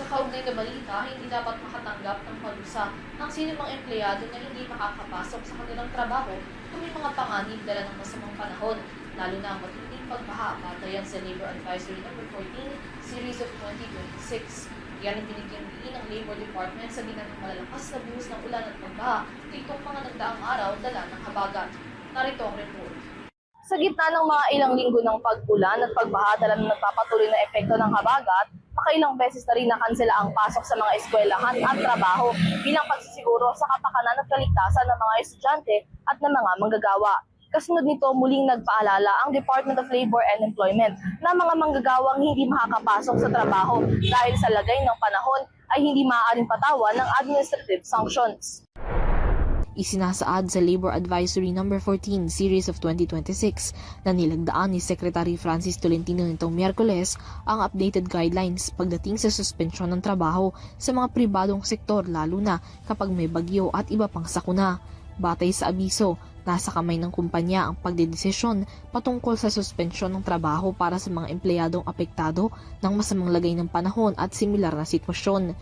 kaugnay na balita, hindi dapat makatanggap ng parusa ang sinumang empleyado na hindi makakapasok sa kanilang trabaho kung may mga panganib dala ng masamang panahon, lalo na ang matinding pagbaha batayan sa Labor Advisory No. 14, Series of 2026. Yan ang binigyang diin ng Labor Department sa gitna ng malalakas na buhos ng ulan at pagbaha nitong mga nagdaang araw dala ng habagat. Narito ang report. Sa gitna ng mga ilang linggo ng pag-ulan at pagbaha dala ng nagpapatuloy na epekto ng habagat, makailang beses na rin nakansela ang pasok sa mga eskwelahan at trabaho bilang pagsisiguro sa kapakanan at kaligtasan ng mga estudyante at ng mga manggagawa. Kasunod nito, muling nagpaalala ang Department of Labor and Employment na mga manggagawang hindi makakapasok sa trabaho dahil sa lagay ng panahon ay hindi maaaring patawan ng administrative sanctions. Isinasaad sa Labor Advisory No. 14 Series of 2026 na nilagdaan ni Secretary Francis Tolentino nitong Miyerkules ang updated guidelines pagdating sa suspensyon ng trabaho sa mga pribadong sektor lalo na kapag may bagyo at iba pang sakuna. Batay sa abiso, nasa kamay ng kumpanya ang pagdedesisyon patungkol sa suspensyon ng trabaho para sa mga empleyadong apektado ng masamang lagay ng panahon at similar na sitwasyon.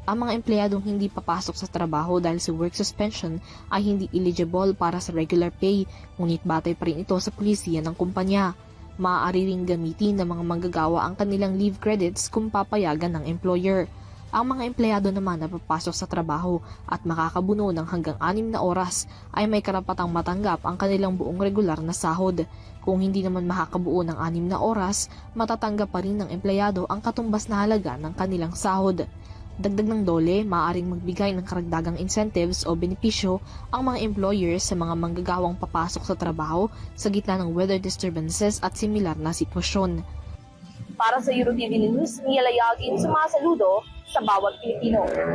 Ang mga empleyadong hindi papasok sa trabaho dahil sa work suspension ay hindi eligible para sa regular pay, ngunit batay pa rin ito sa pulisiya ng kumpanya. Maaari ring gamitin ng mga manggagawa ang kanilang leave credits kung papayagan ng employer. Ang mga empleyado naman na papasok sa trabaho at makakabuno ng hanggang 6 na oras ay may karapatang matanggap ang kanilang buong regular na sahod. Kung hindi naman makakabuo ng 6 na oras, matatanggap pa rin ng empleyado ang katumbas na halaga ng kanilang sahod. Dagdag ng DOLE, maaaring magbigay ng karagdagang incentives o benepisyo ang mga employers sa mga manggagawang papasok sa trabaho sa gitna ng weather disturbances at similar na sitwasyon. Para sa EuroTV News, Mia Layagin, sumasaludo sa bawat Pilipino.